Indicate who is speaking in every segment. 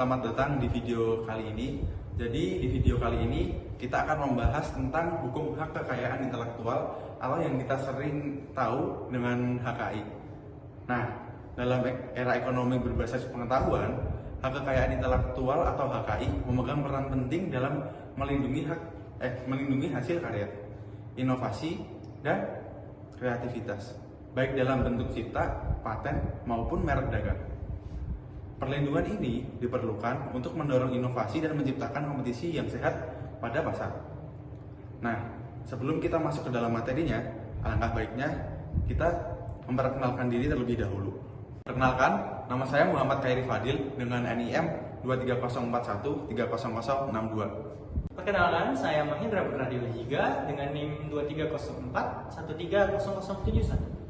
Speaker 1: selamat datang di video kali ini. Jadi di video kali ini kita akan membahas tentang hukum hak kekayaan intelektual atau yang kita sering tahu dengan HKI. Nah, dalam era ekonomi berbasis pengetahuan, hak kekayaan intelektual atau HKI memegang peran penting dalam melindungi hasil karya, inovasi, dan kreativitas, baik dalam bentuk cipta, paten, maupun merek dagang. Perlindungan ini diperlukan untuk mendorong inovasi dan menciptakan kompetisi yang sehat pada pasar. Nah, sebelum kita masuk ke dalam materinya, alangkah baiknya kita memperkenalkan diri terlebih dahulu. Perkenalkan, nama saya Muhammad Khairi Fadil dengan NIM 23041300062.
Speaker 2: Perkenalkan, saya Mahendra Putra Dewajiga dengan NIM 2304130071.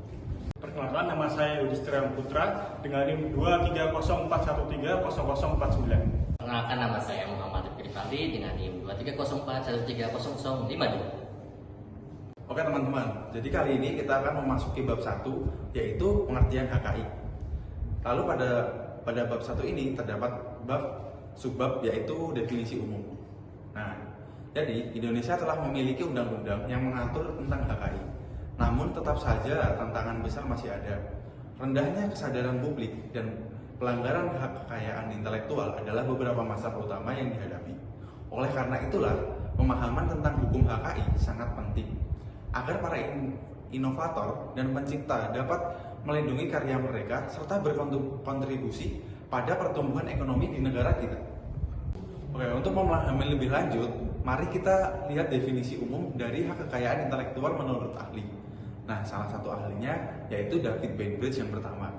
Speaker 3: Perkenalkan, nama saya Yudhistira Putra dengan NIM 23041300049.
Speaker 4: Perkenalkan, nama saya Muhammad Rifandi dengan NIM 234130092.
Speaker 1: Oke teman-teman, jadi kali ini kita akan memasuki bab 1, yaitu pengertian HKI. Lalu pada bab 1 ini terdapat subbab yaitu definisi umum. Nah, jadi Indonesia telah memiliki undang-undang yang mengatur tentang HKI. Namun tetap saja tantangan besar masih ada. Rendahnya kesadaran publik dan pelanggaran hak kekayaan intelektual adalah beberapa masalah utama yang dihadapi. Oleh karena itulah, pemahaman tentang hukum HKI sangat penting agar para inovator dan pencipta dapat melindungi karya mereka serta berkontribusi pada pertumbuhan ekonomi di negara kita. Oke, untuk memahami lebih lanjut, mari kita lihat definisi umum dari hak kekayaan intelektual menurut ahli. Nah, salah satu ahlinya yaitu David Bainbridge yang pertama,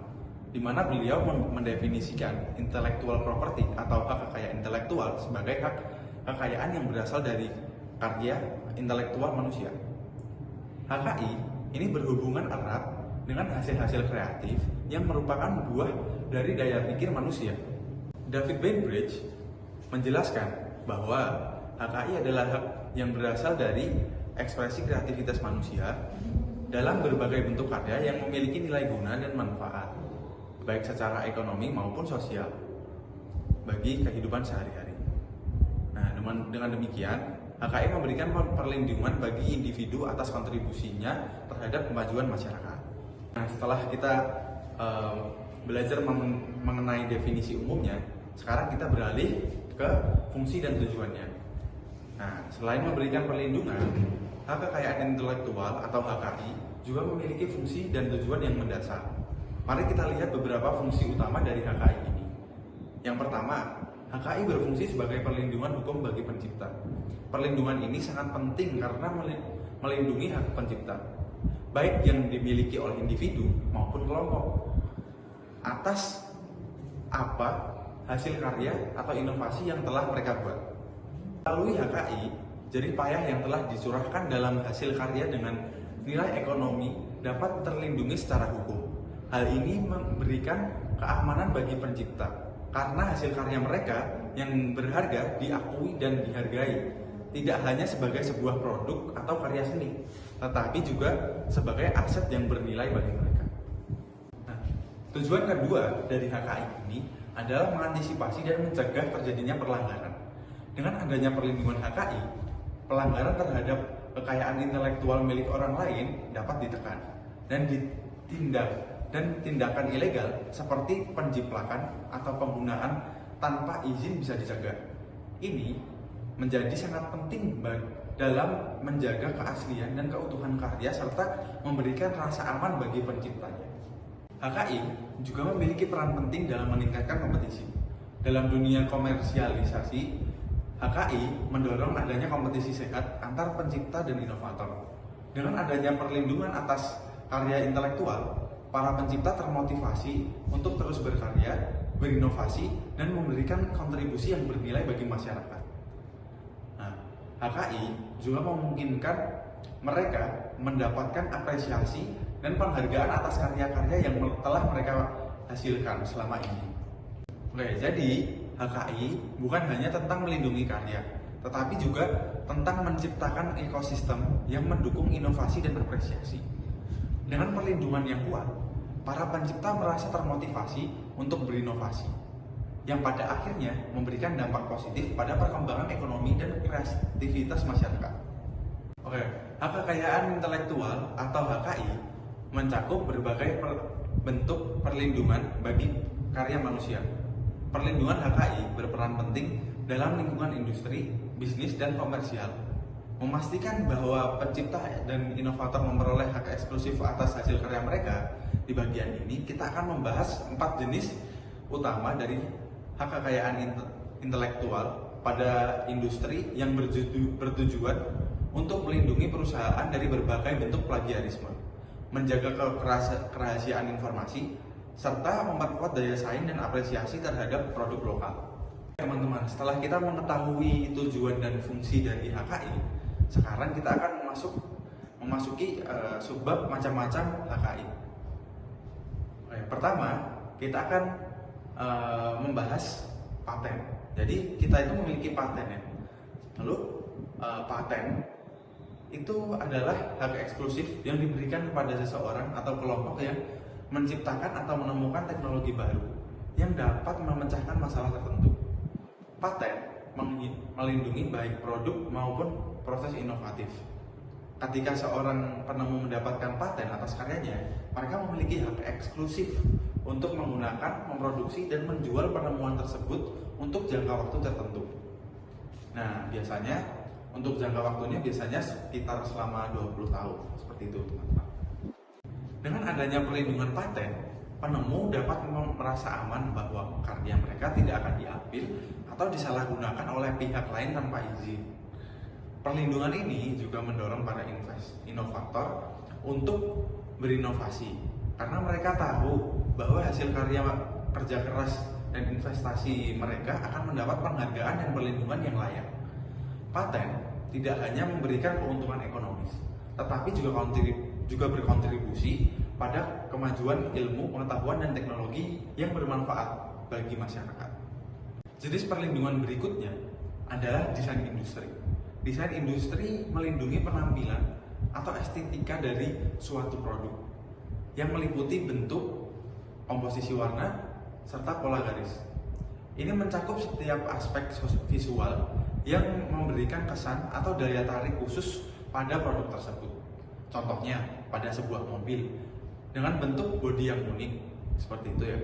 Speaker 1: di mana beliau mendefinisikan intellectual property atau hak kekayaan intelektual sebagai hak kekayaan yang berasal dari karya intelektual manusia. HKI ini berhubungan erat dengan hasil-hasil kreatif yang merupakan buah dari daya pikir manusia. David Bainbridge menjelaskan bahwa HKI adalah hak yang berasal dari ekspresi kreativitas manusia dalam berbagai bentuk karya yang memiliki nilai guna dan manfaat, baik secara ekonomi maupun sosial, bagi kehidupan sehari-hari. Nah, dengan demikian, HKI memberikan perlindungan bagi individu atas kontribusinya terhadap kemajuan masyarakat. Nah, setelah kita belajar mengenai definisi umumnya, sekarang kita beralih ke fungsi dan tujuannya. Nah, selain memberikan perlindungan, hak kekayaan intelektual atau HKI juga memiliki fungsi dan tujuan yang mendasar. Mari kita lihat beberapa fungsi utama dari HKI ini. Yang pertama, HKI berfungsi sebagai perlindungan hukum bagi pencipta. Perlindungan ini sangat penting karena melindungi hak pencipta, baik yang dimiliki oleh individu maupun kelompok, atas hasil karya atau inovasi yang telah mereka buat. Melalui HKI, jerih payah yang telah dicurahkan dalam hasil karya dengan nilai ekonomi dapat terlindungi secara hukum. Hal ini memberikan keamanan bagi pencipta, karena hasil karya mereka yang berharga diakui dan dihargai, tidak hanya sebagai sebuah produk atau karya seni, tetapi juga sebagai aset yang bernilai bagi mereka. Nah, tujuan kedua dari HKI ini adalah mengantisipasi dan mencegah terjadinya pelanggaran. Dengan adanya perlindungan HKI, pelanggaran terhadap kekayaan intelektual milik orang lain dapat ditekan dan tindakan ilegal seperti penjiplakan atau penggunaan tanpa izin bisa dicegah. Ini menjadi sangat penting dalam menjaga keaslian dan keutuhan karya serta memberikan rasa aman bagi penciptanya. HKI juga memiliki peran penting dalam meningkatkan kompetisi. Dalam dunia komersialisasi, HKI mendorong adanya kompetisi sehat antar pencipta dan inovator. Dengan adanya perlindungan atas karya intelektual, para pencipta termotivasi untuk terus berkarya, berinovasi, dan memberikan kontribusi yang bernilai bagi masyarakat. Nah, HKI juga memungkinkan mereka mendapatkan apresiasi dan penghargaan atas karya-karya yang telah mereka hasilkan selama ini. Oke, jadi HKI bukan hanya tentang melindungi karya, tetapi juga tentang menciptakan ekosistem yang mendukung inovasi dan apresiasi. Dengan perlindungan yang kuat, para pencipta merasa termotivasi untuk berinovasi. yang pada akhirnya memberikan dampak positif pada perkembangan ekonomi dan kreativitas masyarakat. Oke, hak kekayaan intelektual atau HKI mencakup berbagai bentuk perlindungan bagi karya manusia. Perlindungan HKI berperan penting dalam lingkungan industri, bisnis, dan komersial, memastikan bahwa pencipta dan inovator memperoleh hak eksklusif atas hasil karya mereka. Di bagian ini kita akan membahas 4 jenis utama dari hak kekayaan intelektual pada industri yang bertujuan untuk melindungi perusahaan dari berbagai bentuk plagiarisme, menjaga kerahasiaan informasi, serta memperkuat daya saing dan apresiasi terhadap produk lokal. Teman-teman, setelah kita mengetahui tujuan dan fungsi dari HKI, sekarang kita akan memasuki subbab macam-macam HKI. Oke, pertama, kita akan membahas paten. Jadi kita itu memiliki paten ya. Lalu paten itu adalah hak eksklusif yang diberikan kepada seseorang atau kelompok yang menciptakan atau menemukan teknologi baru yang dapat memecahkan masalah tertentu. Paten melindungi baik produk maupun proses inovatif. Ketika seorang penemu mendapatkan paten atas karyanya, mereka memiliki hak eksklusif untuk menggunakan, memproduksi, dan menjual penemuan tersebut untuk jangka waktu tertentu. Nah, biasanya untuk jangka waktunya biasanya sekitar selama 20 tahun, seperti itu teman-teman. Dengan adanya perlindungan paten, penemu dapat merasa aman bahwa karya mereka tidak akan diambil atau disalahgunakan oleh pihak lain tanpa izin. Perlindungan ini juga mendorong para inovator untuk berinovasi, karena mereka tahu bahwa hasil karya kerja keras dan investasi mereka akan mendapat penghargaan dan perlindungan yang layak. Paten tidak hanya memberikan keuntungan ekonomis, tetapi juga berkontribusi pada kemajuan ilmu, pengetahuan, dan teknologi yang bermanfaat bagi masyarakat. Jenis perlindungan berikutnya adalah desain industri. Desain industri melindungi penampilan atau estetika dari suatu produk yang meliputi bentuk, komposisi warna, serta pola garis. Ini mencakup setiap aspek visual yang memberikan kesan atau daya tarik khusus pada produk tersebut. Contohnya pada sebuah mobil dengan bentuk bodi yang unik, seperti itu ya.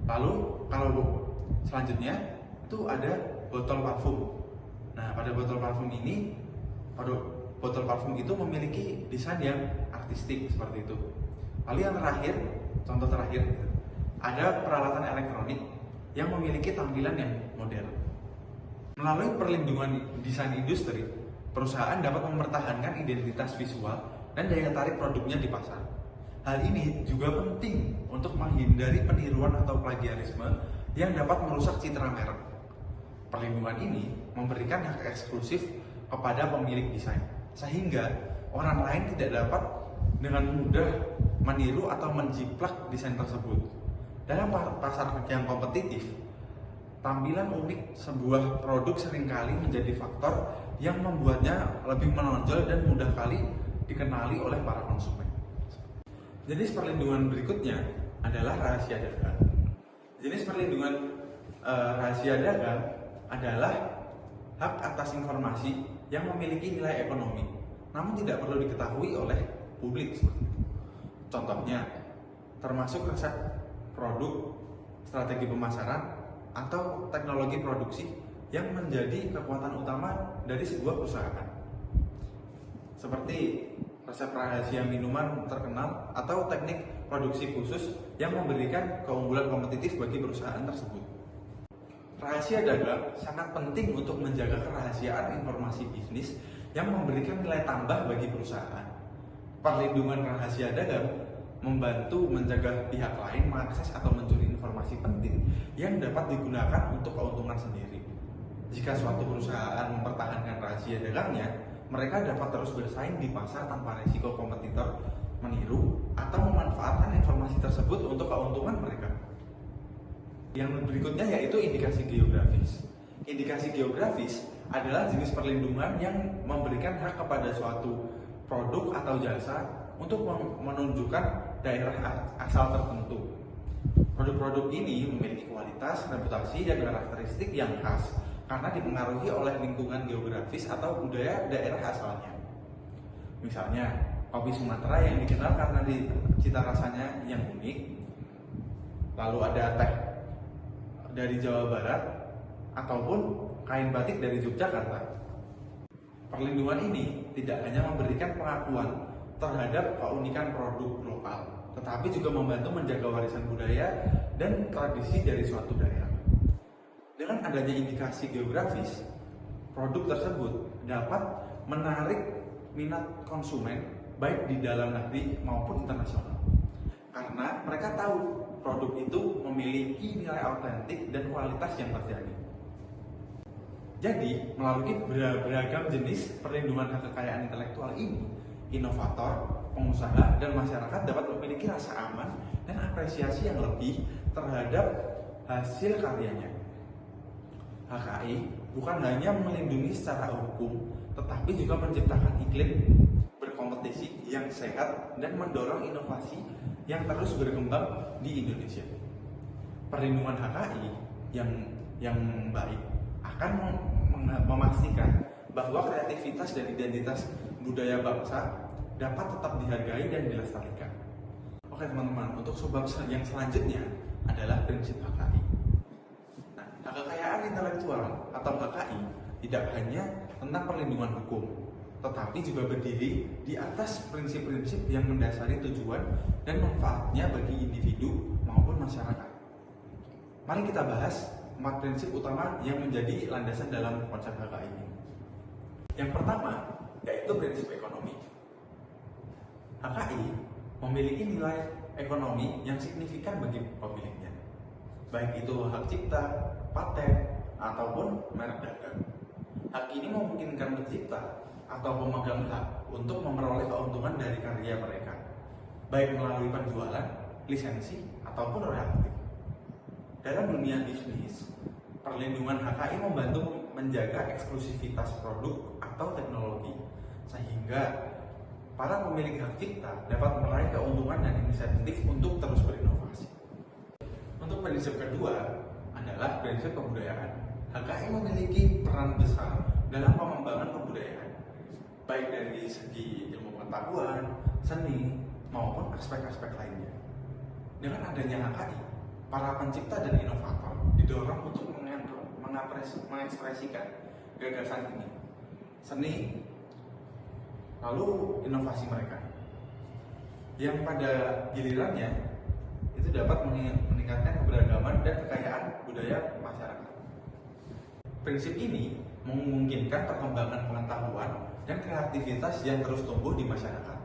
Speaker 1: Lalu kalau selanjutnya itu ada botol parfum. Nah, pada botol parfum itu memiliki desain yang artistik seperti itu. Lalu yang terakhir, contoh terakhir, ada peralatan elektronik yang memiliki tampilan yang modern. Melalui perlindungan desain industri, perusahaan dapat mempertahankan identitas visual dan daya tarik produknya di pasar. Hal ini juga penting untuk menghindari peniruan atau plagiarisme yang dapat merusak citra merek. Perlindungan ini memberikan hak eksklusif kepada pemilik desain, sehingga orang lain tidak dapat dengan mudah meniru atau menjiplak desain tersebut. Dalam pasar yang kompetitif, tampilan unik sebuah produk seringkali menjadi faktor yang membuatnya lebih menonjol dan mudah kali dikenali oleh para konsumen. Jenis perlindungan berikutnya adalah rahasia dagang. Jenis perlindungan rahasia dagang adalah hak atas informasi yang memiliki nilai ekonomi, namun tidak perlu diketahui oleh publik. Contohnya, termasuk resep produk, strategi pemasaran, atau teknologi produksi yang menjadi kekuatan utama dari sebuah perusahaan. Seperti resep rahasia minuman terkenal atau teknik produksi khusus yang memberikan keunggulan kompetitif bagi perusahaan tersebut. Rahasia dagang sangat penting untuk menjaga kerahasiaan informasi bisnis yang memberikan nilai tambah bagi perusahaan. Perlindungan rahasia dagang membantu mencegah pihak lain mengakses atau mencuri informasi penting yang dapat digunakan untuk keuntungan sendiri. Jika suatu perusahaan mempertahankan rahasia dagangnya, mereka dapat terus bersaing di pasar tanpa risiko kompetitor meniru atau memanfaatkan informasi tersebut untuk keuntungan mereka. Yang berikutnya yaitu indikasi geografis. Indikasi geografis adalah jenis perlindungan yang memberikan hak kepada suatu produk atau jasa untuk menunjukkan daerah asal tertentu. Produk-produk ini memiliki kualitas, reputasi, dan karakteristik yang khas karena dipengaruhi oleh lingkungan geografis atau budaya daerah asalnya. Misalnya, kopi Sumatera yang dikenal karena cita rasanya yang unik. Lalu ada teh dari Jawa Barat ataupun kain batik dari Yogyakarta. Perlindungan ini tidak hanya memberikan pengakuan terhadap keunikan produk lokal, tetapi juga membantu menjaga warisan budaya dan tradisi dari suatu daerah. Dengan adanya indikasi geografis, produk tersebut dapat menarik minat konsumen baik di dalam negeri maupun internasional. Karena mereka tahu produk itu memiliki nilai autentik dan kualitas yang terjaga. Jadi, melalui beragam jenis perlindungan hak kekayaan intelektual ini, inovator, pengusaha, dan masyarakat dapat memiliki rasa aman dan apresiasi yang lebih terhadap hasil karyanya. HKI bukan hanya melindungi secara hukum, tetapi juga menciptakan iklim berkompetisi yang sehat dan mendorong inovasi yang terus berkembang di Indonesia. Perlindungan HKI yang baik akan memastikan bahwa kreativitas dan identitas budaya bangsa dapat tetap dihargai dan dilestarikan. Oke teman-teman, untuk subbab yang selanjutnya adalah prinsip HKI. Nah, hak kekayaan intelektual atau HKI tidak hanya tentang perlindungan hukum, tetapi juga berdiri di atas prinsip-prinsip yang mendasari tujuan dan manfaatnya bagi individu maupun masyarakat. Mari kita bahas 4 prinsip utama yang menjadi landasan dalam konsep HKI ini. Yang pertama, yaitu prinsip ekonomi. HKI memiliki nilai ekonomi yang signifikan bagi pemiliknya, baik itu hak cipta, paten, ataupun merek dagang. Hak ini memungkinkan pencipta atau pemegang hak untuk memperoleh keuntungan dari karya mereka, baik melalui penjualan, lisensi, ataupun royalti. Dalam dunia bisnis, perlindungan HKI membantu menjaga eksklusivitas produk atau teknologi, sehingga para pemilik hak cipta dapat meraih keuntungan dan insentif untuk terus berinovasi. Untuk prinsip kedua adalah prinsip kebudayaan. HKI memiliki peran besar dalam pengembangan kebudayaan, baik dari segi ilmu pengetahuan, seni, maupun aspek-aspek lainnya. Dengan adanya HKI, para pencipta dan inovator didorong untuk mengekspresikan gagasan ini, seni, lalu inovasi mereka, yang pada gilirannya itu dapat meningkatkan keberagaman dan kekayaan budaya masyarakat. Prinsip ini memungkinkan perkembangan pengetahuan dan kreativitas yang terus tumbuh di masyarakat,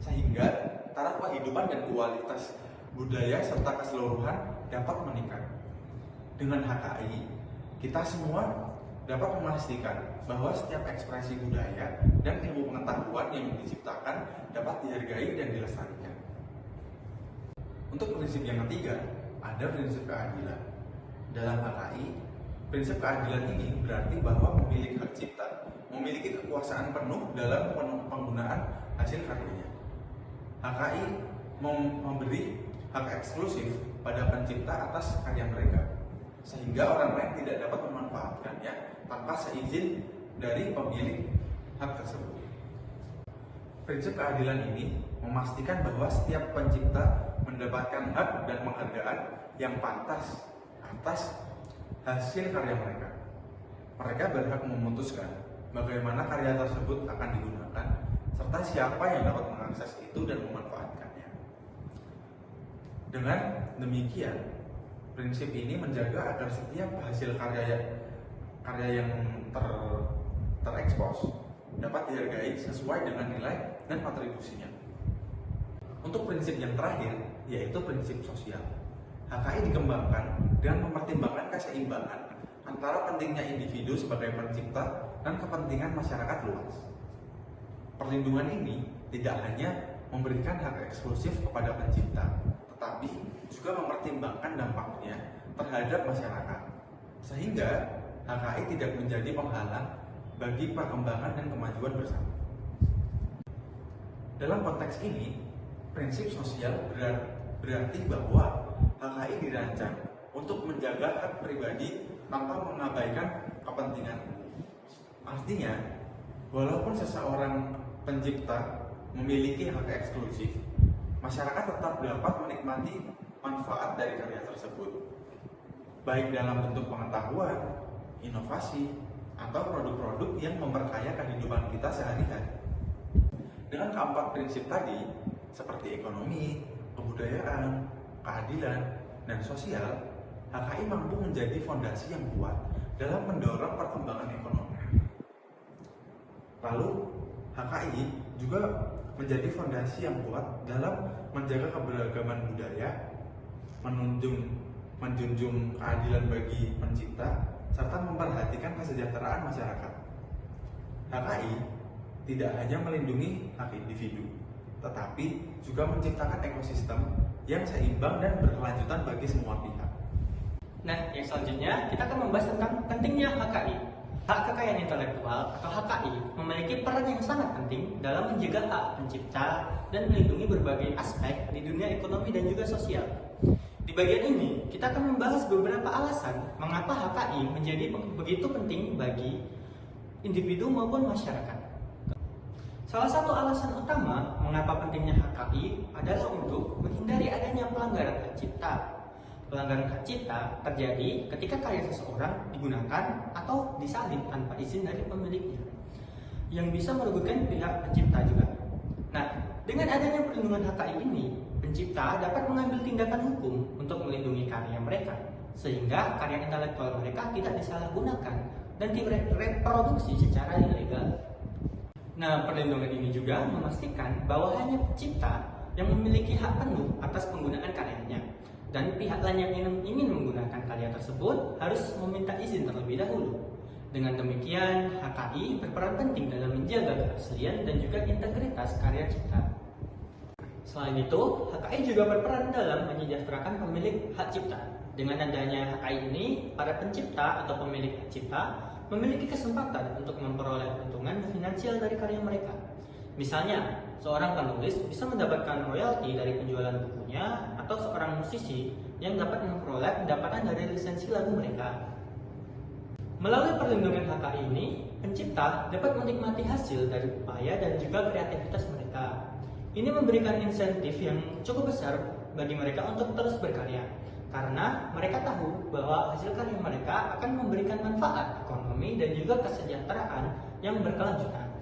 Speaker 1: sehingga taraf kehidupan dan kualitas budaya serta keseluruhan dapat meningkat. Dengan HKI, kita semua dapat memastikan bahwa setiap ekspresi budaya dan ilmu pengetahuan yang diciptakan dapat dihargai dan dilestarikan. Untuk prinsip yang ketiga, ada prinsip keadilan. Dalam HKI, prinsip keadilan ini berarti bahwa pemilik hak cipta memiliki kekuasaan penuh dalam penggunaan hasil karyanya. HKI memberi hak eksklusif pada pencipta atas karya mereka, sehingga orang lain tidak dapat memanfaatkannya tanpa seizin dari pemilik hak tersebut. Prinsip keadilan ini memastikan bahwa setiap pencipta mendapatkan hak dan penghargaan yang pantas atas hasil karya mereka. Mereka berhak memutuskan bagaimana karya tersebut akan digunakan, serta siapa yang dapat mengakses itu dan memanfaatkannya. Dengan demikian, prinsip ini menjaga agar setiap hasil karya yang terekspos dapat dihargai sesuai dengan nilai dan kontribusinya. Untuk prinsip yang terakhir, yaitu prinsip sosial. HKI dikembangkan dengan mempertimbangkan keseimbangan antara pentingnya individu sebagai pencipta dan kepentingan masyarakat luas. Perlindungan ini tidak hanya memberikan hak eksklusif kepada pencipta, tetapi juga mempertimbangkan dampaknya terhadap masyarakat, sehingga HKI tidak menjadi penghalang bagi perkembangan dan kemajuan bersama. Dalam konteks ini, prinsip sosial berarti bahwa HKI dirancang untuk menjaga hak pribadi tanpa mengabaikan kepentingan umum. Artinya, walaupun seseorang pencipta memiliki hak eksklusif, masyarakat tetap dapat menikmati manfaat dari karya tersebut, baik dalam bentuk pengetahuan, inovasi, atau produk-produk yang memperkaya kehidupan kita sehari-hari. Dengan keempat prinsip tadi, seperti ekonomi, kebudayaan, keadilan, dan sosial, HKI mampu menjadi fondasi yang kuat dalam mendorong perkembangan ekonomi. Lalu, HKI juga menjadi fondasi yang kuat dalam menjaga keberagaman budaya, menjunjung keadilan bagi pencipta, serta memperhatikan kesejahteraan masyarakat. HKI tidak hanya melindungi hak individu, tetapi juga menciptakan ekosistem yang seimbang dan berkelanjutan bagi semua pihak.
Speaker 2: Nah, yang selanjutnya kita akan membahas tentang pentingnya HKI. Hak kekayaan intelektual atau HKI memiliki peran yang sangat penting dalam menjaga hak pencipta dan melindungi berbagai aspek di dunia ekonomi dan juga sosial. Di bagian ini, kita akan membahas beberapa alasan mengapa HKI menjadi begitu penting bagi individu maupun masyarakat. Salah satu alasan utama mengapa pentingnya HKI adalah untuk menghindari adanya pelanggaran hak cipta. Pelanggaran hak cipta terjadi ketika karya seseorang digunakan atau disalin tanpa izin dari pemiliknya, yang bisa merugikan pihak pencipta juga. Nah, dengan adanya perlindungan HKI ini, pencipta dapat mengambil tindakan hukum untuk melindungi karya mereka, sehingga karya intelektual mereka tidak disalahgunakan dan direproduksi secara ilegal. Nah, perlindungan ini juga memastikan bahwa hanya pencipta yang memiliki hak penuh atas penggunaan karyanya, dan pihak lain yang ingin menggunakan karya tersebut harus meminta izin terlebih dahulu. Dengan demikian, HKI berperan penting dalam menjaga keaslian dan juga integritas karya cipta. Selain itu, HKI juga berperan dalam menyejahterakan pemilik hak cipta. Dengan adanya HKI ini, para pencipta atau pemilik hak cipta memiliki kesempatan untuk memperoleh keuntungan finansial dari karya mereka. Misalnya, seorang penulis bisa mendapatkan royalti dari penjualan bukunya, atau seorang musisi yang dapat memperoleh pendapatan dari lisensi lagu mereka. Melalui perlindungan HKI ini, pencipta dapat menikmati hasil dari upaya dan juga kreativitas mereka. Ini memberikan insentif yang cukup besar bagi mereka untuk terus berkarya, karena mereka tahu bahwa hasil karya mereka akan memberikan manfaat ekonomi dan juga kesejahteraan yang berkelanjutan.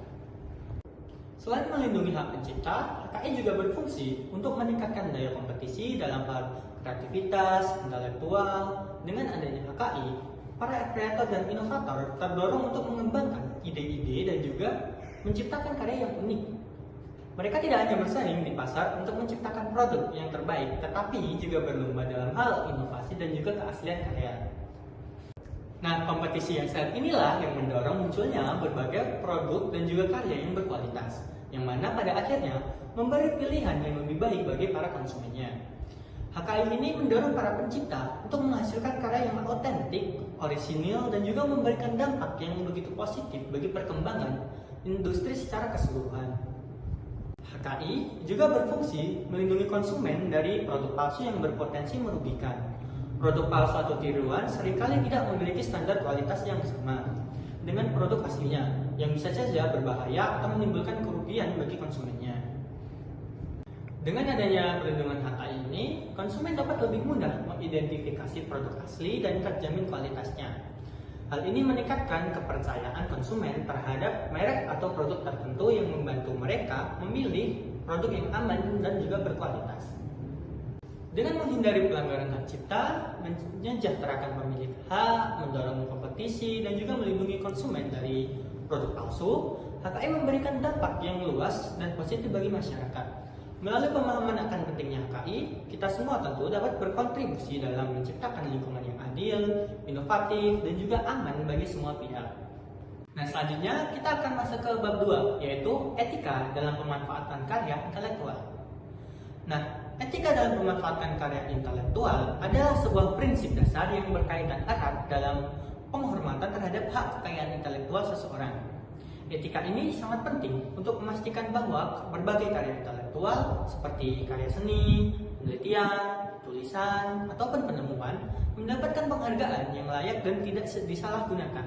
Speaker 2: Selain melindungi hak pencipta, HKI juga berfungsi untuk meningkatkan daya kompetisi dalam hal kreativitas, intelektual. Dengan adanya HKI, para kreator dan inovator terdorong untuk mengembangkan ide-ide dan juga menciptakan karya yang unik. Mereka tidak hanya bersaing di pasar untuk menciptakan produk yang terbaik, tetapi juga berlomba dalam hal inovasi dan juga keaslian karya. Nah, kompetisi yang saat inilah yang mendorong munculnya berbagai produk dan juga karya yang berkualitas, yang mana pada akhirnya memberi pilihan yang lebih baik bagi para konsumennya. HKI ini mendorong para pencipta untuk menghasilkan karya yang otentik, orisinil, dan juga memberikan dampak yang begitu positif bagi perkembangan industri secara keseluruhan. HKI juga berfungsi melindungi konsumen dari produk palsu yang berpotensi merugikan. Produk palsu atau tiruan seringkali tidak memiliki standar kualitas yang sama dengan produk aslinya, yang bisa saja berbahaya atau menimbulkan kerugian bagi konsumennya. Dengan adanya perlindungan HKI ini, konsumen dapat lebih mudah mengidentifikasi produk asli dan terjamin kualitasnya. Hal ini meningkatkan kepercayaan konsumen terhadap merek atau produk tertentu yang membantu mereka memilih produk yang aman dan juga berkualitas. Dengan menghindari pelanggaran hak cipta, menyejahterakan pemilik hak, mendorong kompetisi, dan juga melindungi konsumen dari produk palsu, HKI memberikan dampak yang luas dan positif bagi masyarakat. Melalui pemahaman akan pentingnya HKI, kita semua tentu dapat berkontribusi dalam menciptakan lingkungan yang adil, inovatif, dan juga aman bagi semua pihak. Nah, selanjutnya kita akan masuk ke bab 2, yaitu etika dalam pemanfaatan karya intelektual. Nah, etika dalam pemanfaatan karya intelektual adalah sebuah prinsip dasar yang berkaitan erat dalam penghormatan terhadap hak kekayaan intelektual seseorang. Etika ini sangat penting untuk memastikan bahwa berbagai karya intelektual seperti karya seni, penelitian, tulisan, ataupun penemuan mendapatkan penghargaan yang layak dan tidak disalahgunakan.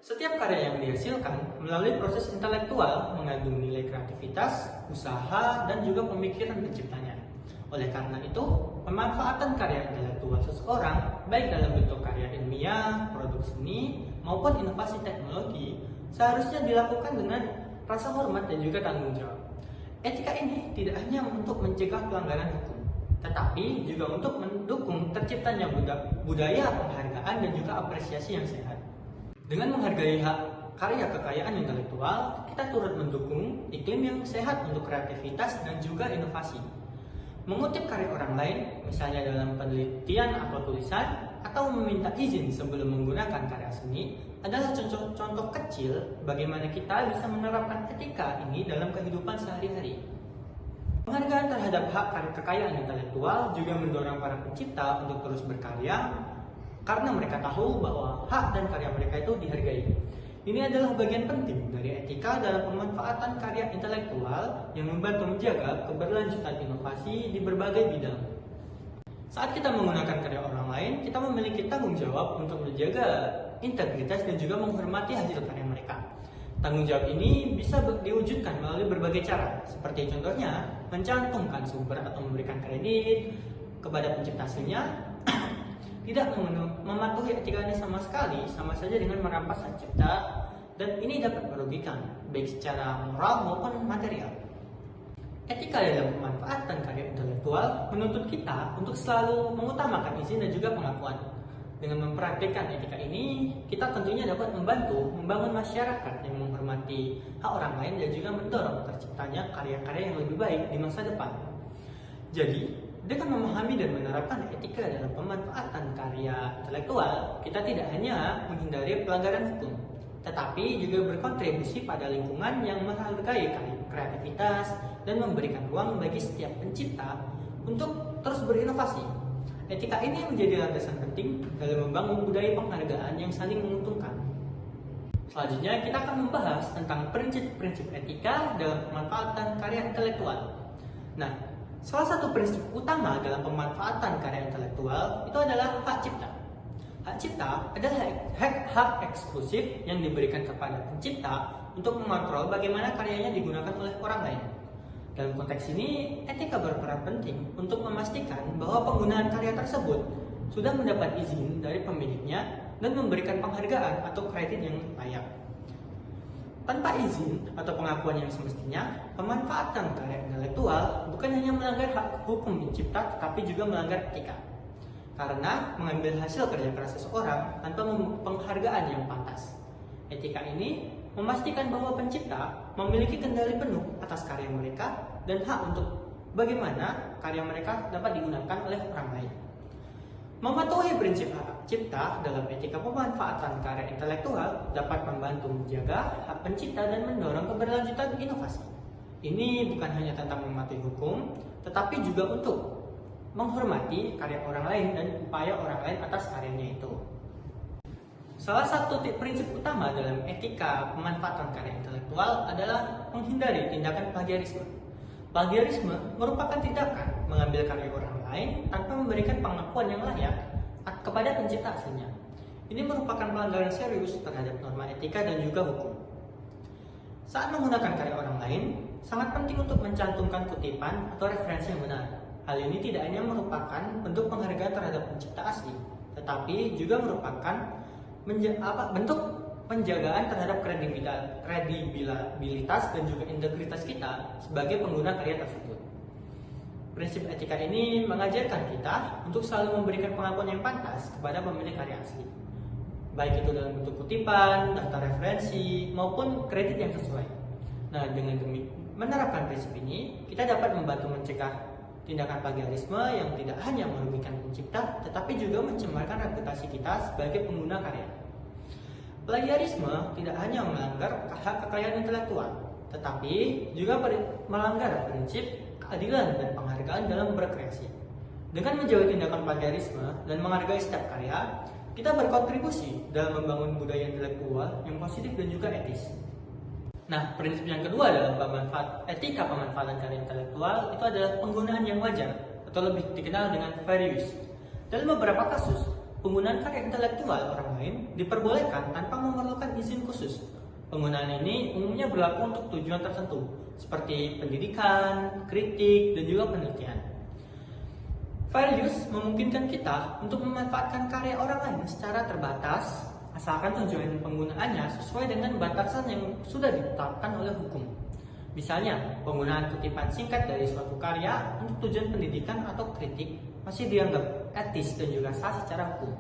Speaker 2: Setiap karya yang dihasilkan melalui proses intelektual mengandung nilai kreativitas, usaha, dan juga pemikiran penciptanya. Oleh karena itu, pemanfaatan karya intelektual seseorang, baik dalam bentuk karya ilmiah, produk seni, maupun inovasi teknologi, seharusnya dilakukan dengan rasa hormat dan juga tanggung jawab. Etika ini tidak hanya untuk mencegah pelanggaran hukum, tetapi juga untuk mendukung terciptanya budaya penghargaan dan juga apresiasi yang sehat. Dengan menghargai hak karya kekayaan intelektual, kita turut mendukung iklim yang sehat untuk kreativitas dan juga inovasi. Mengutip karya orang lain, misalnya dalam penelitian atau tulisan, atau meminta izin sebelum menggunakan karya seni, adalah contoh kecil bagaimana kita bisa menerapkan etika ini dalam kehidupan sehari-hari. Penghargaan terhadap hak kekayaan intelektual juga mendorong para pencipta untuk terus berkarya, karena mereka tahu bahwa hak dan karya mereka itu dihargai. Ini adalah bagian penting dari etika dalam pemanfaatan karya intelektual yang membantu menjaga keberlanjutan inovasi di berbagai bidang. Saat kita menggunakan karya orang lain, kita memiliki tanggung jawab untuk menjaga integritas dan juga menghormati hasil karya mereka. Tanggung jawab ini bisa diwujudkan melalui berbagai cara, seperti contohnya mencantumkan sumber atau memberikan kredit kepada pencipta hasilnya. Tidak mematuhi etika ini sama sekali, sama saja dengan merampas hak cipta, dan ini dapat merugikan, baik secara moral maupun material. Etika dalam pemanfaatan karya intelektual menuntut kita untuk selalu mengutamakan izin dan juga pengakuan. Dengan mempraktikkan etika ini, kita tentunya dapat membantu membangun masyarakat yang menghormati hak orang lain dan juga mendorong terciptanya karya-karya yang lebih baik di masa depan. Jadi, dengan memahami dan menerapkan etika dalam pemanfaatan karya intelektual, kita tidak hanya menghindari pelanggaran hukum, tetapi juga berkontribusi pada lingkungan yang menghargai kreativitas dan memberikan ruang bagi setiap pencipta untuk terus berinovasi. Etika ini menjadi landasan penting dalam membangun budaya penghargaan yang saling menguntungkan. Selanjutnya, kita akan membahas tentang prinsip-prinsip etika dalam pemanfaatan karya intelektual. Nah, salah satu prinsip utama dalam pemanfaatan karya intelektual itu adalah hak cipta. Hak cipta adalah hak eksklusif yang diberikan kepada pencipta untuk mengontrol bagaimana karyanya digunakan oleh orang lain. Dalam konteks ini, etika berperan penting untuk memastikan bahwa penggunaan karya tersebut sudah mendapat izin dari pemiliknya dan memberikan penghargaan atau kredit yang layak. Tanpa izin atau pengakuan yang semestinya, pemanfaatan karya intelektual bukan hanya melanggar hak hukum pencipta, tetapi juga melanggar etika. Karena mengambil hasil kerja keras seseorang tanpa penghargaan yang pantas. Etika ini memastikan bahwa pencipta memiliki kendali penuh atas karya mereka dan hak untuk bagaimana karya mereka dapat digunakan oleh orang lain. Mematuhi prinsip hak cipta dalam etika pemanfaatan karya intelektual dapat membantu menjaga hak pencipta dan mendorong keberlanjutan inovasi. Ini bukan hanya tentang mematuhi hukum, tetapi juga untuk menghormati karya orang lain dan upaya orang lain atas karyanya itu. Salah satu prinsip utama dalam etika pemanfaatan karya intelektual adalah menghindari tindakan plagiarisme. Plagiarisme merupakan tindakan mengambil karya orang lain tanpa memberikan pengakuan yang layak kepada pencipta aslinya. Ini merupakan pelanggaran serius terhadap norma etika dan juga hukum. Saat menggunakan karya orang lain, sangat penting untuk mencantumkan kutipan atau referensi yang benar. Hal ini tidak hanya merupakan bentuk penghargaan terhadap pencipta asli, tetapi juga merupakan bentuk penjagaan terhadap kredibilitas dan juga integritas kita sebagai pengguna karya tersebut. Prinsip etika ini mengajarkan kita untuk selalu memberikan pengakuan yang pantas kepada pemilik karya asli, baik itu dalam bentuk kutipan, daftar referensi, maupun kredit yang sesuai. Nah, dengan menerapkan prinsip ini, kita dapat membantu mencegah tindakan plagiarisme yang tidak hanya merugikan pencipta, tetapi juga mencemarkan reputasi kita sebagai pengguna karya. Plagiarisme tidak hanya melanggar hak kekayaan intelektual, tetapi juga melanggar prinsip keadilan dan penghargaan dalam berkreasi. Dengan menjauhi tindakan plagiarisme dan menghargai setiap karya, kita berkontribusi dalam membangun budaya intelektual yang positif dan juga etis. Nah, prinsip yang kedua dalam etika pemanfaatan karya intelektual itu adalah penggunaan yang wajar atau lebih dikenal dengan fair use. Dalam beberapa kasus, penggunaan karya intelektual orang lain diperbolehkan tanpa memerlukan izin khusus. Penggunaan ini umumnya berlaku untuk tujuan tertentu, seperti pendidikan, kritik, dan juga penelitian. Fair use memungkinkan kita untuk memanfaatkan karya orang lain secara terbatas, asalkan tujuan penggunaannya sesuai dengan batasan yang sudah ditetapkan oleh hukum. Misalnya, penggunaan kutipan singkat dari suatu karya untuk tujuan pendidikan atau kritik masih dianggap etis dan juga sah secara hukum.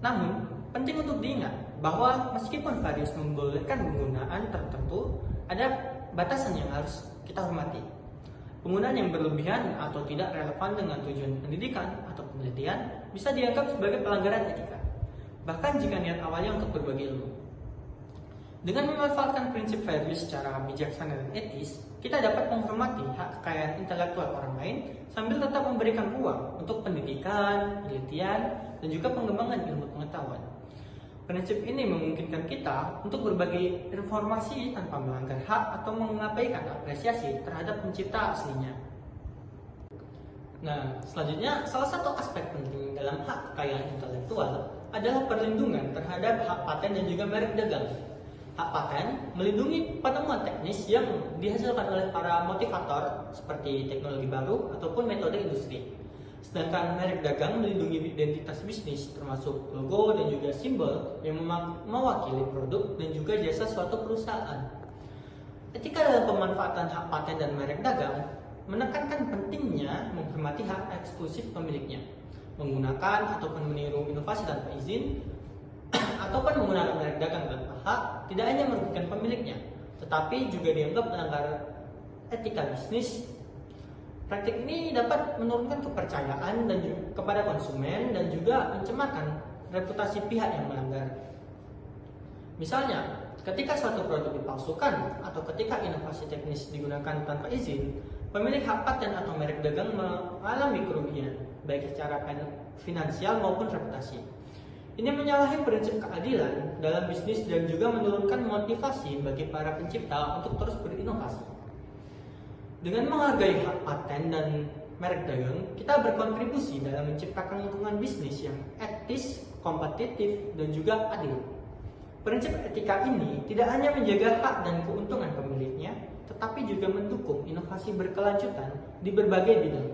Speaker 2: Namun, penting untuk diingat bahwa meskipun fair use membolehkan penggunaan tertentu, ada batasan yang harus kita hormati. Penggunaan yang berlebihan atau tidak relevan dengan tujuan pendidikan atau penelitian bisa dianggap sebagai pelanggaran etika, bahkan jika niat awalnya untuk berbagi ilmu. Dengan memanfaatkan prinsip fair use secara bijaksana dan etis, kita dapat menghormati hak kekayaan intelektual orang lain sambil tetap memberikan ruang untuk pendidikan, penelitian, dan juga pengembangan ilmu pengetahuan. Prinsip ini memungkinkan kita untuk berbagi informasi tanpa melanggar hak atau mengabaikan apresiasi terhadap pencipta aslinya. Nah, selanjutnya salah satu aspek penting dalam hak kekayaan intelektual adalah perlindungan terhadap hak paten dan juga merek dagang. Hak paten melindungi penemuan teknis yang dihasilkan oleh para motivator seperti teknologi baru ataupun metode industri. Sedangkan merek dagang melindungi identitas bisnis termasuk logo dan juga simbol yang mewakili produk dan juga jasa suatu perusahaan. Etika dalam pemanfaatan hak paten dan merek dagang menekankan pentingnya menghormati hak eksklusif pemiliknya, menggunakan ataupun meniru inovasi tanpa izin, ataupun menggunakan merek dagang tanpa hak tidak hanya merugikan pemiliknya, tetapi juga dianggap melanggar etika bisnis. Praktik ini dapat menurunkan kepercayaan dan kepada konsumen dan juga mencemarkan reputasi pihak yang melanggar. Misalnya, ketika suatu produk dipalsukan atau ketika inovasi teknis digunakan tanpa izin, pemilik hak paten atau merek dagang mengalami kerugian, baik secara finansial maupun reputasi. Ini menyalahi prinsip keadilan dalam bisnis dan juga menurunkan motivasi bagi para pencipta untuk terus berinovasi. Dengan menghargai hak paten dan merek dagang, kita berkontribusi dalam menciptakan lingkungan bisnis yang etis, kompetitif, dan juga adil. Prinsip etika ini tidak hanya menjaga hak dan keuntungan pemiliknya, tetapi juga mendukung inovasi berkelanjutan di berbagai bidang.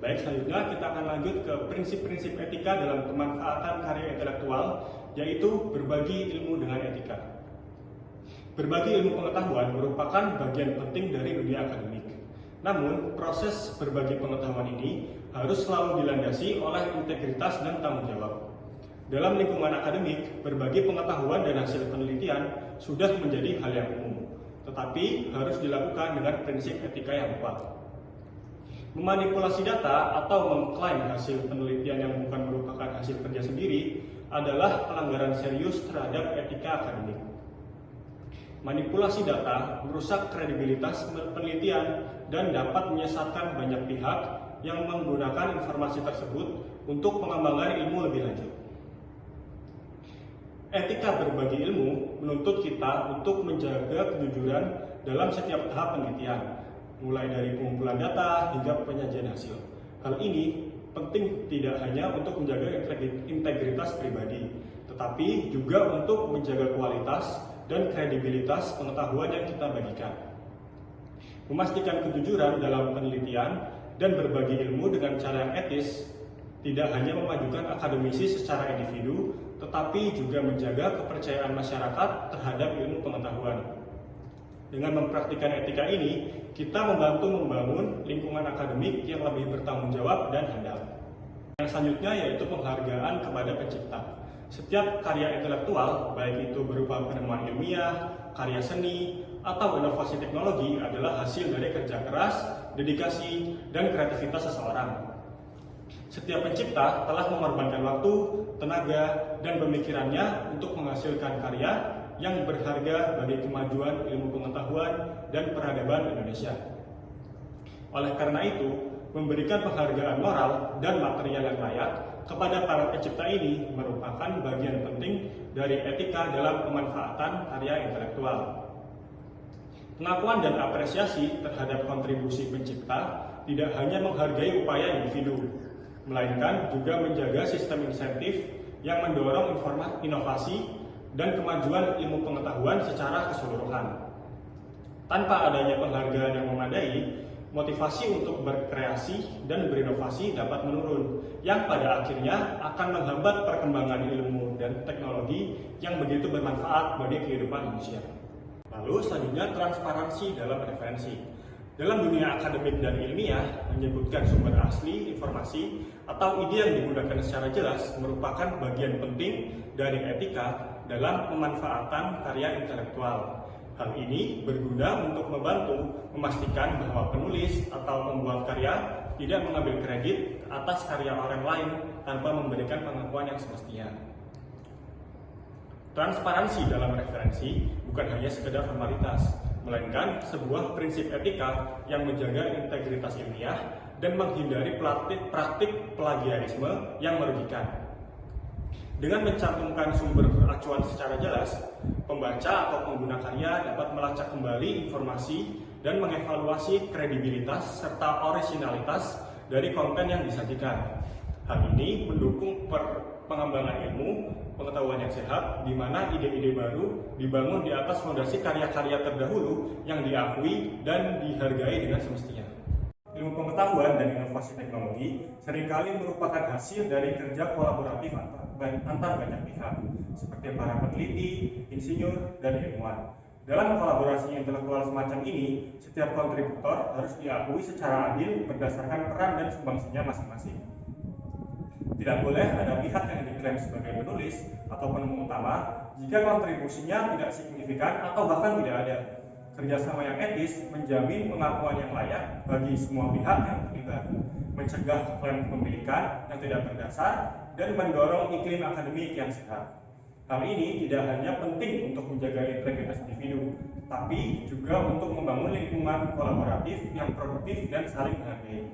Speaker 3: Baik, selanjutnya kita akan lanjut ke prinsip-prinsip etika dalam pemanfaatan karya intelektual, yaitu berbagi ilmu dengan etika. Berbagi ilmu pengetahuan merupakan bagian penting dari dunia akademik. Namun, proses berbagi pengetahuan ini harus selalu dilandasi oleh integritas dan tanggung jawab. Dalam lingkungan akademik, berbagi pengetahuan dan hasil penelitian sudah menjadi hal yang umum, tetapi harus dilakukan dengan prinsip etika yang kuat. Memanipulasi data atau mengklaim hasil penelitian yang bukan merupakan hasil kerja sendiri adalah pelanggaran serius terhadap etika akademik. Manipulasi data merusak kredibilitas penelitian dan dapat menyesatkan banyak pihak yang menggunakan informasi tersebut untuk pengembangan ilmu lebih lanjut. Etika berbagi ilmu menuntut kita untuk menjaga kejujuran dalam setiap tahap penelitian, mulai dari pengumpulan data hingga penyajian hasil. Hal ini penting tidak hanya untuk menjaga integritas pribadi, tetapi juga untuk menjaga kualitas dan kredibilitas pengetahuan yang kita bagikan. Memastikan kejujuran dalam penelitian dan berbagi ilmu dengan cara yang etis tidak hanya memajukan akademisi secara individu, tetapi juga menjaga kepercayaan masyarakat terhadap ilmu pengetahuan. Dengan mempraktikkan etika ini, kita membantu membangun lingkungan akademik yang lebih bertanggung jawab dan handal. Yang selanjutnya yaitu penghargaan kepada pencipta. Setiap karya intelektual, baik itu berupa penemuan ilmiah, karya seni, atau inovasi teknologi adalah hasil dari kerja keras, dedikasi, dan kreativitas seseorang. Setiap pencipta telah mengorbankan waktu, tenaga, dan pemikirannya untuk menghasilkan karya yang berharga bagi kemajuan ilmu pengetahuan dan peradaban Indonesia. Oleh karena itu, memberikan penghargaan moral dan material yang layak kepada para pencipta ini merupakan bagian penting dari etika dalam pemanfaatan karya intelektual. Pengakuan dan apresiasi terhadap kontribusi pencipta tidak hanya menghargai upaya individu, melainkan juga menjaga sistem insentif yang mendorong inovasi dan kemajuan ilmu pengetahuan secara keseluruhan. Tanpa adanya penghargaan yang memadai, motivasi untuk berkreasi dan berinovasi dapat menurun, yang pada akhirnya akan menghambat perkembangan ilmu dan teknologi yang begitu bermanfaat bagi kehidupan manusia. Lalu selanjutnya, transparansi dalam referensi. Dalam dunia akademik dan ilmiah, menyebutkan sumber asli informasi atau ide yang digunakan secara jelas merupakan bagian penting dari etika dalam pemanfaatan karya intelektual. Hal ini berguna untuk membantu memastikan bahwa penulis atau pembuat karya tidak mengambil kredit atas karya orang lain tanpa memberikan pengakuan yang semestinya. Transparansi dalam referensi bukan hanya sekedar formalitas, melainkan sebuah prinsip etika yang menjaga integritas ilmiah dan menghindari praktik plagiarisme yang merugikan. Dengan mencantumkan sumber acuan secara jelas, pembaca atau pengguna karya dapat melacak kembali informasi dan mengevaluasi kredibilitas serta orisinalitas dari konten yang disajikan. Hal ini mendukung pengembangan ilmu pengetahuan yang sehat, di mana ide-ide baru dibangun di atas fondasi karya-karya terdahulu yang diakui dan dihargai dengan semestinya. Ilmu pengetahuan dan inovasi teknologi seringkali merupakan hasil dari kerja kolaboratif antar banyak pihak, seperti para peneliti, insinyur, dan ilmuwan. Dalam kolaborasi intelektual semacam ini, setiap kontributor harus diakui secara adil berdasarkan peran dan sumbangsinya masing-masing. Tidak boleh ada pihak yang diklaim sebagai penulis atau penemu utama jika kontribusinya tidak signifikan atau bahkan tidak ada. Kerjasama yang etis menjamin pengakuan yang layak bagi semua pihak yang terlibat, mencegah klaim kepemilikan yang tidak berdasar, dan mendorong iklim akademik yang sehat. Hal ini tidak hanya penting untuk menjaga integritas individu, tapi juga untuk membangun lingkungan kolaboratif yang produktif dan saling menghargai.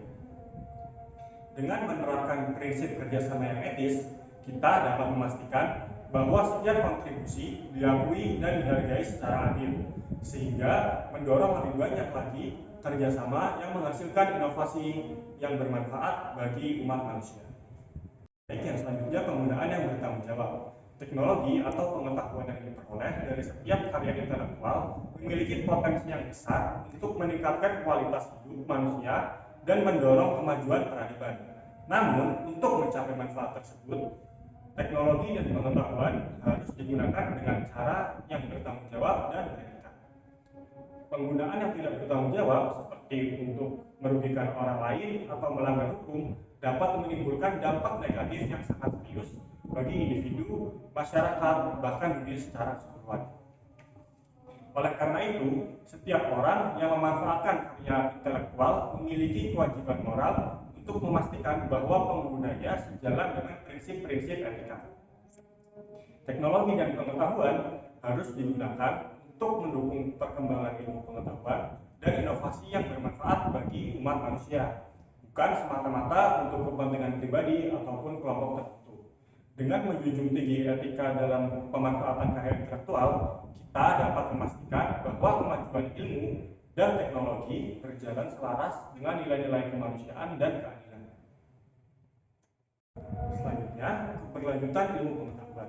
Speaker 3: Dengan menerapkan prinsip kerjasama yang etis, kita dapat memastikan bahwa setiap kontribusi diakui dan dihargai secara adil, sehingga mendorong lebih banyak lagi kerjasama yang menghasilkan inovasi yang bermanfaat bagi umat manusia. Baik, yang selanjutnya, penggunaan yang bertanggung jawab. Teknologi atau pengetahuan yang diperoleh dari setiap karya intelektual memiliki potensi yang besar untuk meningkatkan kualitas hidup manusia dan mendorong kemajuan peradaban. Namun, untuk mencapai manfaat tersebut, teknologi dan pengetahuan harus digunakan dengan cara yang bertanggung jawab dan beretika. Penggunaan yang tidak bertanggung jawab, seperti untuk merugikan orang lain atau melanggar hukum, dapat menimbulkan dampak negatif yang sangat serius bagi individu, masyarakat, bahkan dunia secara keseluruhan. Oleh karena itu, setiap orang yang memanfaatkan karya intelektual memiliki kewajiban moral untuk memastikan bahwa penggunanya sejalan dengan prinsip-prinsip etika. Teknologi dan pengetahuan harus digunakan untuk mendukung perkembangan ilmu pengetahuan dan inovasi yang bermanfaat bagi umat manusia, bukan semata-mata untuk kepentingan pribadi ataupun kelompok tertentu. Dengan menjunjung tinggi etika dalam pemanfaatan karya intelektual, kita dapat memastikan bahwa kemajuan ilmu dan teknologi berjalan selaras dengan nilai-nilai kemanusiaan dan keadilan. Selanjutnya, keberlanjutan ilmu pengetahuan.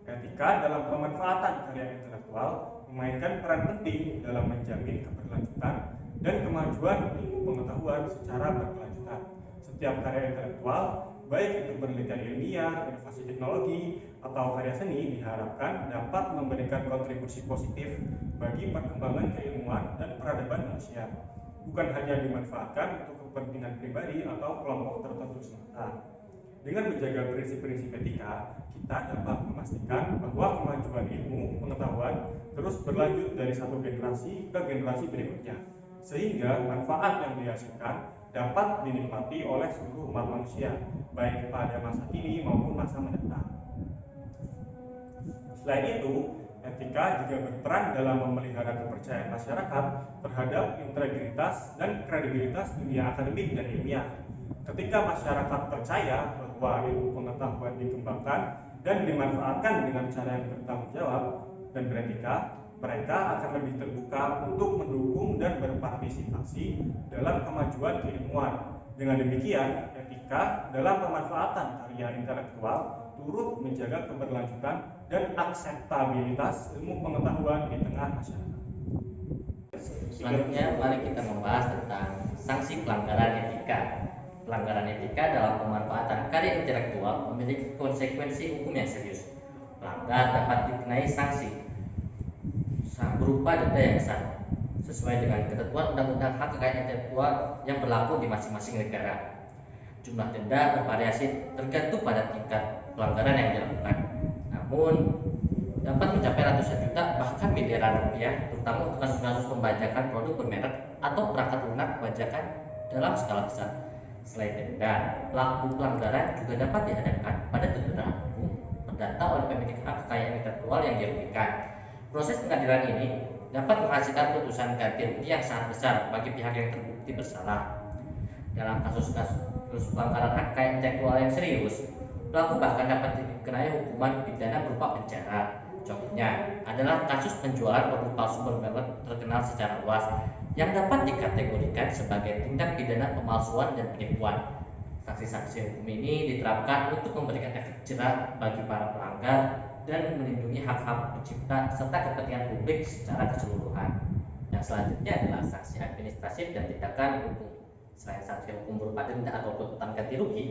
Speaker 3: Etika dalam pemanfaatan karya intelektual memainkan peran penting dalam menjamin keberlanjutan dan kemajuan ilmu pengetahuan secara berkelanjutan. Setiap karya intelektual, baik itu penelitian ilmiah, inovasi teknologi, atau karya seni, diharapkan dapat memberikan kontribusi positif bagi perkembangan keilmuan dan peradaban manusia, bukan hanya dimanfaatkan untuk kepentingan pribadi atau kelompok tertentu semata. Dengan menjaga prinsip-prinsip etika, kita dapat memastikan bahwa kemajuan ilmu pengetahuan terus berlanjut dari satu generasi ke generasi berikutnya, sehingga manfaat yang dihasilkan dapat dinikmati oleh seluruh umat manusia, baik pada masa kini maupun masa mendatang. Selain itu, etika juga berperan dalam memelihara kepercayaan masyarakat terhadap integritas dan kredibilitas dunia akademik dan ilmiah. Ketika masyarakat percaya bahwa bahwa ilmu pengetahuan dikembangkan dan dimanfaatkan dengan cara yang bertanggung jawab dan beretika, mereka akan lebih terbuka untuk mendukung dan berpartisipasi dalam kemajuan keilmuan. Dengan demikian, etika dalam pemanfaatan karya intelektual turut menjaga keberlanjutan dan akseptabilitas ilmu pengetahuan di tengah masyarakat.
Speaker 4: Selanjutnya, mari kita membahas tentang sanksi pelanggaran etika. Pelanggaran etika dalam pemanfaatan karya intelektual memiliki konsekuensi hukum yang serius. Pelanggar dapat dikenai sanksi berupa denda yang besar, sesuai dengan ketentuan Undang-Undang Hak Kekayaan Intelektual yang berlaku di masing-masing negara. Jumlah denda bervariasi tergantung pada tingkat pelanggaran yang dilakukan, namun dapat mencapai ratusan juta bahkan miliaran rupiah, terutama untuk kasus-kasus pembajakan produk bermerek atau perangkat lunak pajakan dalam skala besar. Selain denda, pelaku pelanggaran juga dapat dihadapkan pada tuntutan hukum perdata oleh pemilik hak kekayaan intelektual yang dirugikan. Proses pengadilan ini dapat menghasilkan putusan ganti rugi yang sangat besar bagi pihak yang terbukti bersalah. Dalam kasus-kasus pelanggaran hak kekayaan intelektual yang serius, pelaku bahkan dapat dikenai hukuman pidana berupa penjara. Contohnya adalah kasus penjualan produk palsu bermerek terkenal secara luas yang dapat dikategorikan sebagai tindak pidana pemalsuan dan penipuan. Sanksi-sanksi hukum ini diterapkan untuk memberikan efek jerah bagi para pelanggar dan melindungi hak-hak pencipta serta kepentingan publik secara keseluruhan. Yang selanjutnya adalah sanksi administratif dan tindakan hukum. Selain sanksi hukum berupa denda ataupun utang ganti rugi,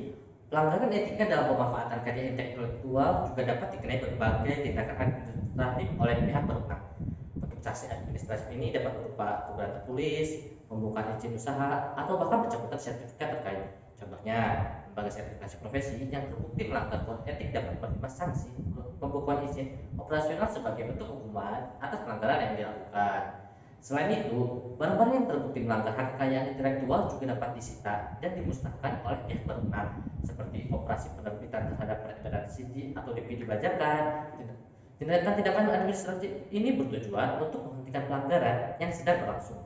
Speaker 4: pelanggaran etika dalam pemanfaatan karya intelektual juga dapat dikenai berbagai tindakan administratif oleh pihak berwenang. Bentuk sanksi administratif ini dapat berupa teguran tertulis, pembukaan izin usaha, atau bahkan pencabutan sertifikat terkait. Contohnya, lembaga sertifikasi profesi yang terbukti melanggar kode etik dapat menerima sanksi pembukuan izin operasional sebagai bentuk hukuman atas pelanggaran yang dilakukan. Selain itu, barang-barang yang terbukti melanggar hak kekayaan intelektual juga dapat disita dan dimusnahkan oleh pihak berwenang, seperti operasi penerbitan terhadap peredaran CD atau DVD bajakan. Tindakan-tindakan administratif ini bertujuan untuk menghentikan pelanggaran yang sedang berlangsung,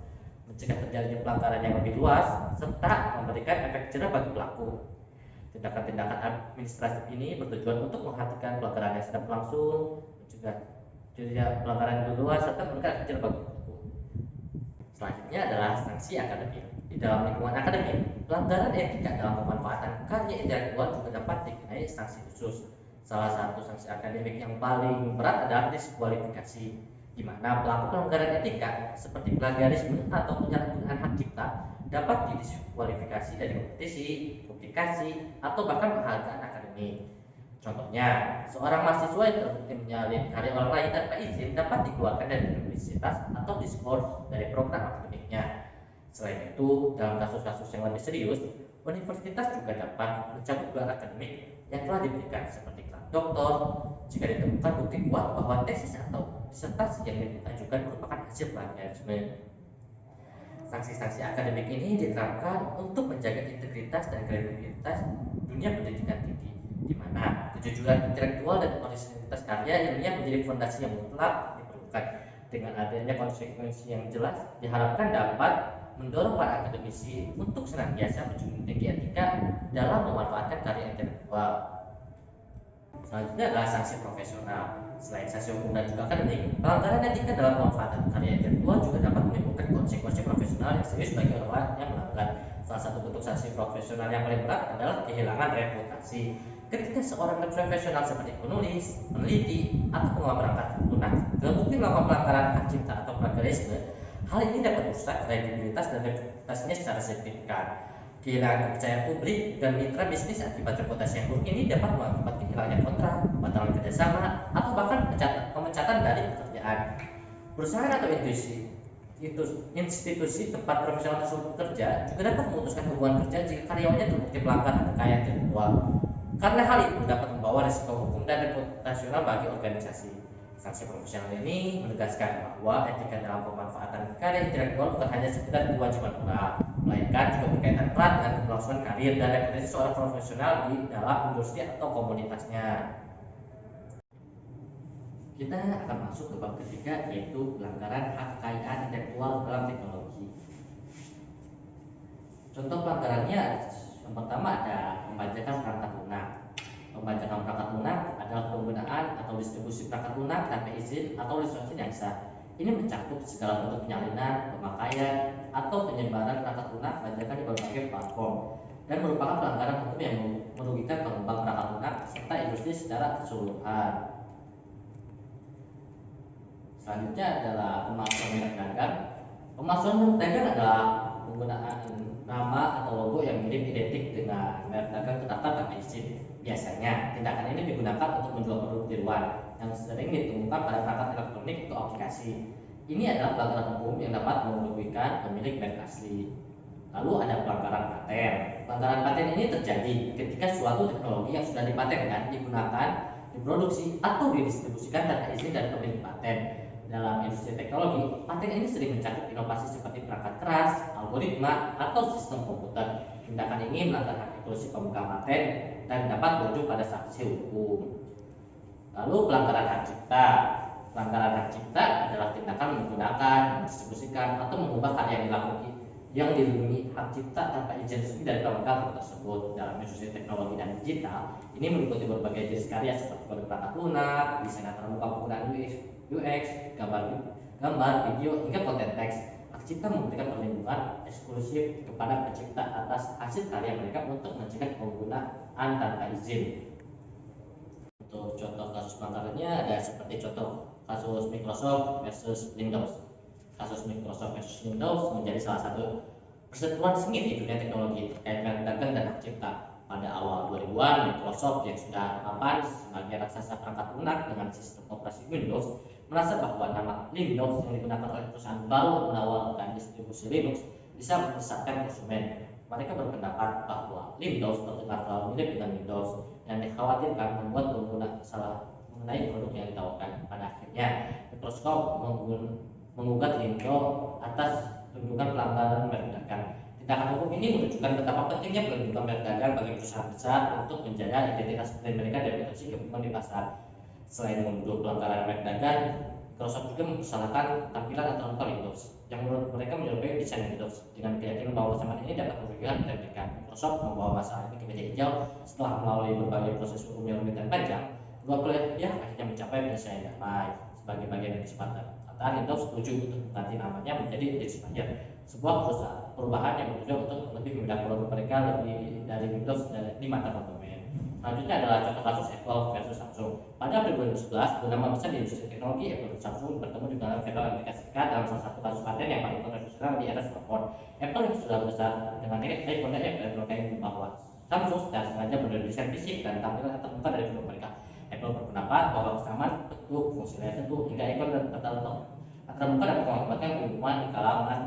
Speaker 4: mencegah terjadinya pelanggaran yang lebih luas, serta memberikan efek jerah bagi pelaku. Tindakan-tindakan administratif ini bertujuan untuk menghentikan pelanggaran yang sedang berlangsung, mencegah terjadinya pelanggaran yang lebih luas, serta memberikan efek jerah bagi pelaku. Selanjutnya adalah sanksi akademik. Di dalam lingkungan akademik, pelanggaran etika dalam pemanfaatan karya intelektual juga dapat dikenai sanksi khusus. Salah satu sanksi akademik yang paling berat adalah diskualifikasi, di mana pelaku pelanggaran etika seperti plagiarisme atau penyalahgunaan hak cipta dapat didiskualifikasi dari kompetisi, publikasi, atau bahkan penghargaan akademik. Contohnya, seorang mahasiswa yang terbukti menyalin karya orang lain tanpa izin dapat dikeluarkan dari universitas atau diskors dari program akademiknya. Selain itu, dalam kasus-kasus yang lebih serius, universitas juga dapat mencabut gelar akademik yang telah diberikan seperti gelar doktor jika ditemukan bukti kuat bahwa tesis atau disertasi yang diajukan merupakan hasil plagiarisme. Sanksi-sanksi akademik ini diterapkan untuk menjaga integritas dan kredibilitas dunia pendidikan tinggi, di mana kejujuran intelektual dan orisinalitas karya ilmiah menjadi fondasi yang mutlak diperlukan. Dengan adanya konsekuensi yang jelas, diharapkan dapat mendorong para akademisi untuk senantiasa menjunjung tinggi etika dalam memanfaatkan karya intelektual. Selanjutnya adalah sanksi profesional. Selain sanksi hukum dan juga akademik, pelanggaran etika dalam pemanfaatan karya intelektual juga dapat menimbulkan konsekuensi profesional yang serius bagi orang yang melanggar. Salah satu bentuk sanksi profesional yang paling berat adalah kehilangan reputasi. Ketika seorang profesional seperti penulis, peneliti, atau pengolah perangkat lunak terbukti melakukan pelanggaran hak cipta atau plagiarisme, hal ini dapat merusak kredibilitas dan reputasinya secara signifikan. Kehilangan kepercayaan publik dan mitra bisnis akibat reputasi yang buruk ini dapat mengakibatkan hilangnya kontrak, pembatalan kerjasama, atau bahkan pemecatan dari pekerjaan. Perusahaan atau institusi tempat profesional tersebut bekerja juga dapat memutuskan hubungan kerja jika karyawannya terbukti melanggar hak kekayaan intelektual. Karena hal itu dapat membawa risiko hukum dan reputasional bagi organisasi. Sanksi profesional ini menegaskan bahwa etika dalam pemanfaatan karya intelektual bukan hanya sekedar kewajiban moral, melainkan juga berkaitan erat dengan keberlangsungan karir dan reputasi seorang profesional di dalam industri atau komunitasnya. Kita akan masuk ke bab ketiga, yaitu pelanggaran hak kekayaan intelektual dalam teknologi. Contoh pelanggarannya yang pertama ada pembajakan perangkat lunak. Pembajakan perangkat lunak adalah penggunaan atau distribusi perangkat lunak tanpa izin atau lisensi yang sah. Ini mencakup segala bentuk penyalinan, pemakaian, atau penyebaran perangkat lunak bajakan di berbagai platform dan merupakan pelanggaran hukum yang merugikan pengembang perangkat lunak serta industri secara keseluruhan. Selanjutnya adalah pemalsuan merek dagang. Pemalsuan merek dagang adalah penggunaan nama atau logo yang mirip identik dengan merek dagang terdaftar tanpa izin. Biasanya, tindakan ini digunakan untuk menjual produk tiruan yang sering ditemukan pada perangkat elektronik atau aplikasi. Ini adalah pelanggaran hukum yang dapat merugikan pemilik merek asli. Lalu ada pelanggaran paten. Pelanggaran paten ini terjadi ketika suatu teknologi yang sudah dipatenkan digunakan, diproduksi atau didistribusikan tanpa izin dari pemilik paten. Dalam industri teknologi, paten ini sering mencakup inovasi seperti perangkat keras, algoritma, atau sistem komputer. Tindakan ini melanggar hak eksklusif pemegang paten dan dapat berujung pada sanksi hukum. Lalu pelanggaran hak cipta. Pelanggaran hak cipta adalah tindakan menggunakan, mendistribusikan, atau mengubah karya yang dilindungi hak cipta tanpa izin resmi dari pemegang tersebut. Dalam industri teknologi dan digital, ini meliputi berbagai jenis karya seperti kode perangkat lunak, desain antar muka penggunaan UX, gambar, video, hingga konten teks. Hak cipta memberikan perlindungan eksklusif kepada pencipta atas hasil karya mereka untuk mencegah penggunaan tanpa izin. Untuk contoh kasus pelanggarannya ada seperti contoh kasus Microsoft versus Windows. Kasus Microsoft versus Windows menjadi salah satu perseteruan sengit di dunia teknologi terkait merek dagang dan hak cipta. Pada awal 2000-an, Microsoft yang sudah mapan sebagai raksasa perangkat lunak dengan sistem operasi Windows merasa bahwa nama Linux yang digunakan oleh perusahaan baru menawarkan distribusi Linux bisa menyesatkan konsumen. Mereka berpendapat bahwa Windows terdengar terlalu mirip dengan Windows dan dikhawatirkan membuat pengguna salah mengenai produk yang ditawarkan. Pada akhirnya, Microsoft menggugat Windows atas tuntutan pelanggaran merek dagang. Tindakan hukum ini menunjukkan betapa pentingnya perlindungan merek dagang bagi perusahaan besar untuk menjaga identitas brand mereka dan potensi keuntungan di pasar. Selain menuduh pelanggaran merek dagang, Microsoft juga mempersalahkan tampilan atau muka Windows yang menurut mereka menyerupai desain Windows dengan keyakinan bahwa kesamaan ini dapat merugikan brand mereka. Microsoft membawa masalah ini ke meja hijau setelah melalui berbagai proses hukum yang rumit dan panjang. Dua pihak akhirnya mencapai penyelesaian damai sebagai bagian dari kesepakatan. Antara Windows setuju untuk mengganti namanya menjadi Inspire, sebuah perubahan yang bertujuan untuk lebih membedakan produk mereka lebih dari Windows di mata konsumen. Selanjutnya adalah contoh kasus Apple versus Samsung. Pada April 2011, dua nama besar di industri teknologi Apple dan Samsung bertemu di dalam Federal Amerika Serikat dalam salah satu kasus paten yang paling kontroversial di era smartphone. Apple yang sudah besar dengan iPhone dan Apple berklaim bahwa Samsung secara sengaja mendesain fisik dan tampilan terbuka dari produk mereka. Apple berpendapat bahwa kesamaan bentuk, fungsi layar sentuh, hingga ikon dan tata letak terbuka dapat mengakibatkan hukuman di kalangan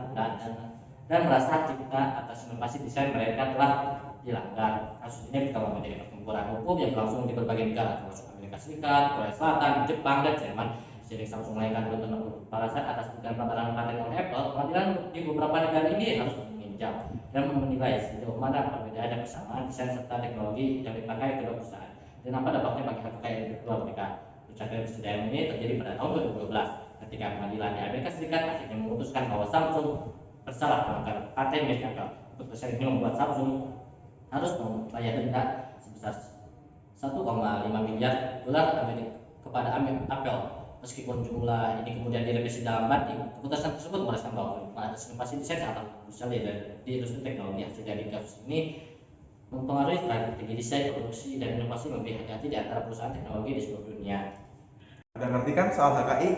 Speaker 4: dan merasa cipta atas inovasi desain mereka telah dilanggar. Kasus ini berkembang menjadi pertempuran hukum yang berlangsung di berbagai negara termasuk Amerika Serikat, Korea Selatan, Jepang, dan Jerman. Seiring Samsung melayangkan tuntutan balasan atas dugaan pelanggaran paten oleh Apple, pengadilan di beberapa negara ini harus meninjau dan menilai sejauh mana perbedaan dan persamaan desain serta teknologi yang dipakai kedua perusahaan dan apa dampaknya bagi hak kekayaan kedua mereka. Percakapan persidangan ini terjadi pada tahun 2012 ketika pengadilan di Amerika Serikat akhirnya memutuskan bahwa Samsung bersalah melanggar paten milik Apple. Keputusan ini membuat Samsung harus membayar denda sebesar 1,5 miliar dolar Amerika kepada Apple. Meskipun jumlah ini kemudian direvisi dalam banding, keputusan tersebut menegaskan bahwa inovasi desain sangat krusial di industri teknologi. Hasil dari kasus ini mempengaruhi strategi desain, produksi, dan inovasi lebih hati-hati di antara perusahaan teknologi di seluruh dunia.
Speaker 1: Udah ngerti kan soal HKI?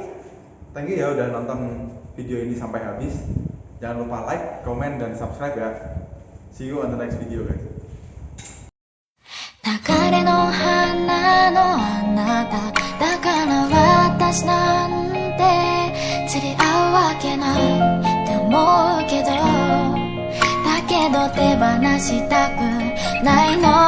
Speaker 1: Thank you ya udah nonton video ini sampai habis. Jangan lupa like, comment, dan subscribe ya. See you on the next video guys.
Speaker 5: 流れの花のあなただから私なんて釣り合うわけないって思うけどだけど手放したくないの